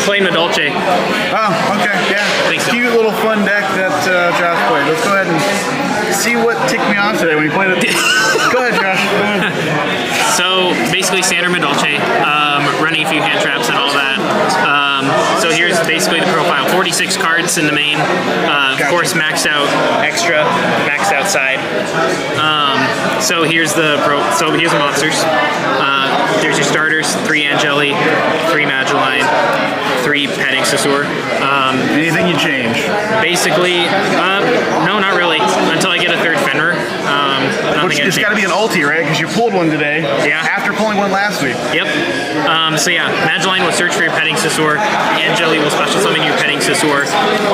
playing Madolche. Oh, okay, yeah. Thanks. Cute little fun deck that Josh played. Let's go ahead and see what ticked me off today when he played it. Go ahead, Josh. Go ahead. So basically standard Madolche, running a few hand traps and all that. So here's basically the profile. 46 cards in the main. Of course, maxed out extra, maxed out side. So here's the monsters. There's your starters: 3 Angeli, 3 Madolche, 3 Petting Sasur. Anything you change? Basically, no, not really. Until I get a third Fenrir. It's got to be an ulti, right? Because you pulled one today. Yeah. After pulling one last week. Yep. So yeah, Madolche will search for your Petting Sasur. Angeli will special summon your Petting Sasur,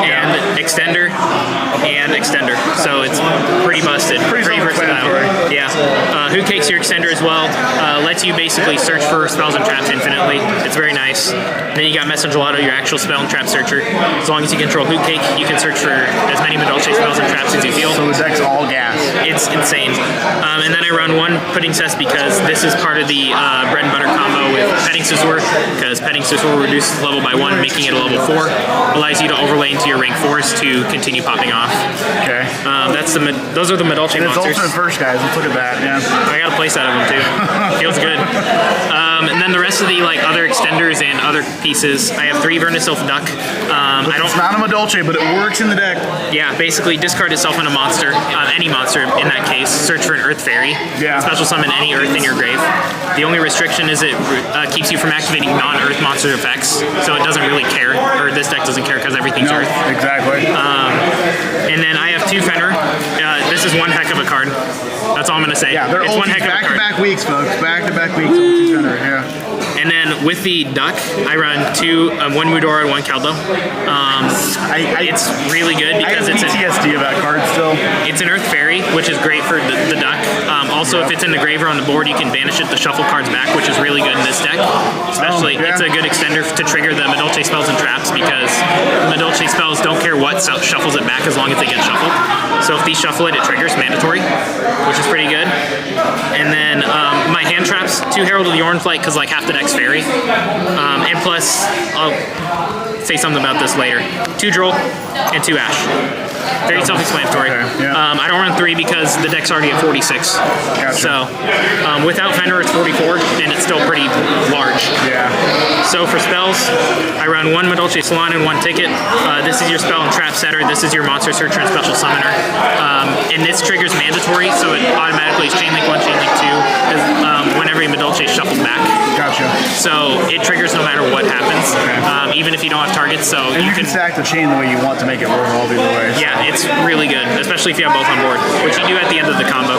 and Extender, and Extender. So it's pretty busted. Pretty versatile. Yeah. Who Cakes your Extender as well. Lets you basically search for spells and traps infinitely. It's very nice. Then you got Madolche, your actual spell and trap searcher. As long as you control Who Cake, you can search for as many Madolche spells and traps as you feel. So the deck's all gas. It's insane. And then I run 1 Pudding Cess because this is part of the bread and butter combo with Petting Sasur, because Petting Sasur reduces level by 1, making it a level 4. Allows you to overlay into your rank 4s to continue popping off. Okay. Those are the Madolche and it's monsters. ultimate first, guys. Let's look at that. Yeah. I got a place out of them too. Feels good. And then the rest of the other extenders and other pieces. I have 3 Vernisylph Duck. It's not a Madolche, but it works in the deck. Yeah, basically discard itself on a monster, any monster in that case. Search for an Earth Fairy. Yeah. Special summon any Earth in your grave. The only restriction is it keeps you from activating non-Earth monster effects, so it doesn't really care, or this deck doesn't care because everything's Earth. Exactly. And then I have 2 Fenrir. This is one heck of a card. That's all I'm gonna say. Yeah, they're it's one heck of a card. Back-to-back weeks, folks. Back-to-back weeks. Ulti Fenrir. Yeah. And then with the duck, I run 1 Mudora and 1 Caldo. It's really good because I have PTSD of that card still. It's an Earth Fairy, which is great for the duck. Also, if it's in the grave or on the board, you can banish it to shuffle cards back, which is really good in this deck. Especially, it's a good extender to trigger the Madolche spells and traps, because Madolche spells don't care what shuffles it back as long as they get shuffled. So if these shuffle it, it triggers mandatory, which is pretty good. And then my hand traps, 2 Herald of the Oranflight, because like half the deck's fairy. And plus, I'll say something about this later. 2 Droll and 2 Ash. Very self-explanatory. Okay, yeah. I don't run 3 because the deck's already at 46. Gotcha. So without Fenrir, it's 44, and it's still pretty large. Yeah. So for spells, I run 1 Madolche Salon and 1 Ticket. This is your spell and trap setter. This is your monster searcher and special summoner. And this triggers mandatory, so it automatically is Chain Link 1, Chain Link 2, whenever a Madolche is shuffled back. Gotcha. So it triggers no matter what happens, even if you don't have targets. So and you can stack the chain the way you want to make it work all the other ways. Yeah, it's really good, especially if you have both on board, which you do at the end of the combo.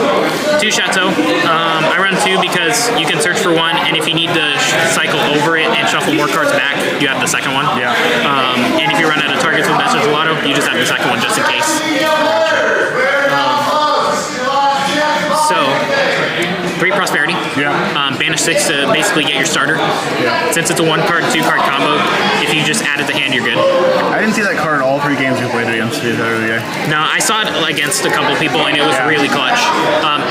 2 Chateau. I run 2 because you can search for 1, and if you need to cycle over it and shuffle more cards back, you have the second one. Yeah. And if you run out of targets with Madolche Gelato, you just have the second one just in case. So, 3 Prosperity. Yeah. Banish 6 to basically get your starter. Yeah. Since it's a 1-card, 2-card combo, if you just add it to hand, you're good. I didn't see that card all 3 games we played against the other day. No, I saw it against a couple people, and it was really clutch.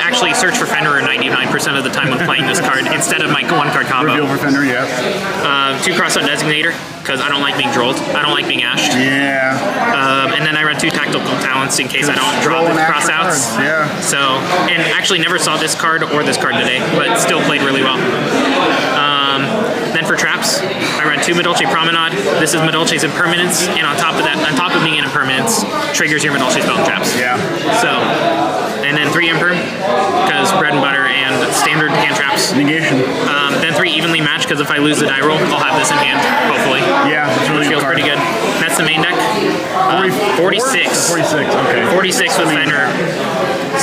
Actually, search for Fenrir 99% of the time when playing this card instead of my 1-card combo. Reveal for Fenrir, yeah. 2 Crossout Designator, because I don't like being drolled. I don't like being ashed. Yeah. And then I run 2 Tactical Talents in case I don't draw the crossouts. Yeah. So, and actually never saw this card or this card today, but still played really well. Then for traps, I run 2 Madolche Promenade. This is Madolche's Impermanence, and on top of that, on top of being an Impermanence, triggers your Madolche spell and traps. Yeah. So, and then 3 Imperm, because bread and butter and standard hand traps. Negation. Then 3 Evenly Matched, because if I lose the die roll, I'll have this in hand, hopefully. Yeah, that's really Feels good. Pretty good. That's the main deck. 46. 46, okay. 46 with Fenrir.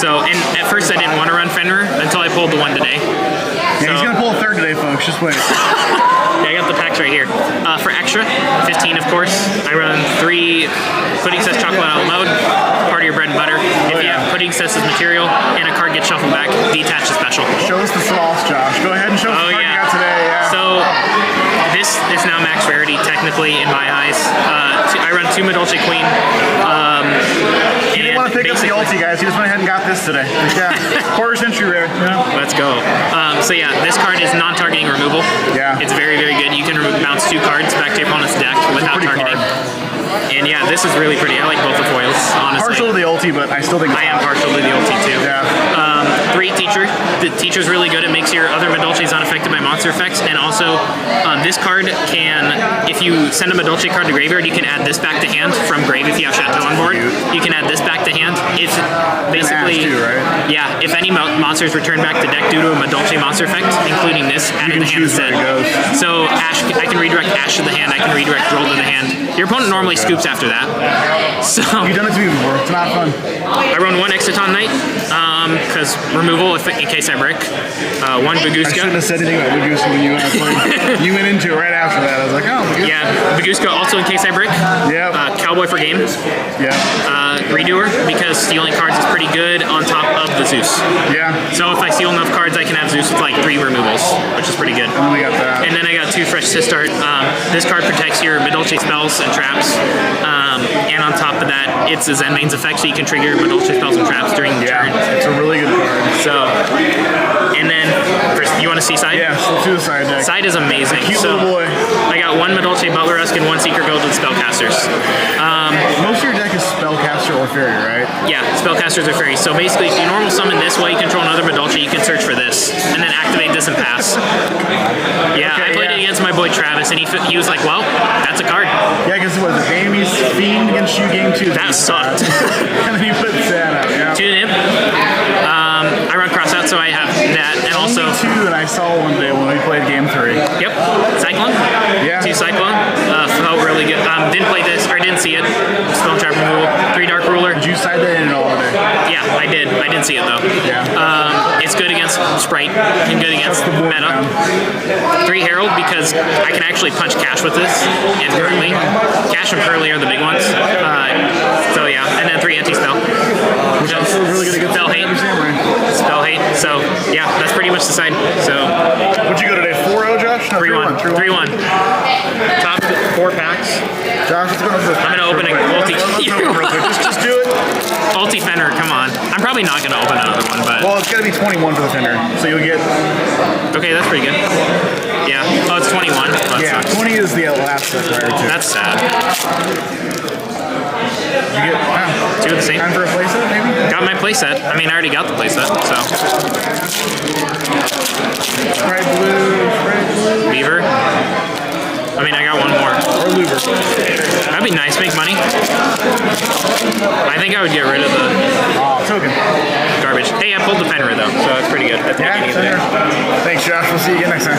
So, and at first I didn't want to run Fenrir until I pulled the one today. Yeah, he's gonna pull a 3rd today, folks. Just wait. Yeah, I got the packs right here. For extra, 15 of course, I run 3 Pudding Cess Chocolate Out Loud, part of your bread and butter. If you have Pudding Cess's material and a card gets shuffled back, detach the special. Show us the sauce, Josh. Go ahead and show us the card you got today. Yeah. So it's now max rarity technically in my eyes. I run 2 Madolche Queen. He didn't want to pick up the ulti, guys. He just went ahead and got this today. Yeah, quarter century rare. Yeah. Let's go. So yeah, this card is non-targeting removal. Yeah. It's very, very good. You can bounce 2 cards back to your opponent's deck without targeting. And yeah, this is really pretty. I like both the foils, honestly. Partial to the ulti, but I still think I am partial to the ulti too. Yeah. 3 teacher. The teacher's really good. It makes your other Madolches unaffected by monster effects, and also this card can, if you send a Madolche card to graveyard, you can add this back to hand from grave if you have Chateau on board. You can add this back to hand. If basically, too, right? yeah, if any monsters return back to deck due to a Madolche monster effect, including this, add it to hand instead. So Ash, I can redirect Ash to the hand. I can redirect Droll to the hand. Your opponent normally scoops after that. So you've done it to me before. It's not fun. I run 1 Exciton Knight because removal in case I brick. 1 Baguska. I shouldn't have said anything about Baguska when you went playing. You went into it right after that. I was like, oh, Baguska. Yeah, Baguska also in case I brick. Yeah. Cowboy for game. Yeah. Redoer because stealing cards is pretty good on top of the Zeus. Yeah. So if I steal enough cards, I can have Zeus with like 3 removals, which is pretty good. And we got that. And then I got 2 fresh Sistart. This card protects your Madolche spells and traps. And on top of that, it's a Zenmane's effect, so you can trigger Madolche spells and traps during the turn. It's a really good card. So, and then, you want to see side? Yeah, let's do the side deck. Side is amazing. Cute so, little boy. I got 1 Madolche Butler-esque and 1 Seeker Gold with Spellcasters. Most of your deck is Spellcaster or Fairy, right? Yeah, Spellcasters are fairies. So basically, if you normal summon this while you control another Madolche, you can search for this, and then activate this and pass. Yeah, Okay, I played it against my boy Travis, and he was like, well, that's a card. Yeah, because it was a Amy's Fiend against you game 2. That sucked. And then you put that out, yeah. 2 to him. I run cross out, so I have that, and also... Only 2 that I saw one day when we played game 3. Yep. Cyclone? Yeah. 2 Cyclone. Felt really good. Didn't play this, or didn't see it. Spell trap removal. 3 Dark Ruler. Did you side that in at all today? Yeah, I did. I didn't see it though. Yeah. It's good against Sprite and good against meta. 3 Herald because I can actually punch Cash with this and Pearly. Cash and Pearly are the big ones. So yeah, and then 3 Anti-Spell. Which also really good against Spell Hate. Spell Hate. So yeah, that's pretty much the side. So what'd you go today? 4-0, Josh? No, 3-1. 3-1. Top 4 packs. Josh, let's go over the I'm gonna open a multi. Just do it. Ulti Fenrir, come on. I'm probably not gonna open another one, but Well, it's gotta be 21 for the Fender, so you'll get. okay, that's pretty good. Yeah. Oh, it's 21. Oh, that Yeah, sucks. 20 is the last set prior to. That's sad. You get 2 of the same. time for a playset, maybe? Got my playset. I mean, I already got the playset, so. Sprite blue. Beaver. I mean, I got 1 more. Or Luber. That'd be nice, make money. I think I would get rid of the Token. garbage. Hey, I pulled the Fenrir though, so that's pretty good. Yeah, Fender. Thanks, Josh. We'll see you again next time.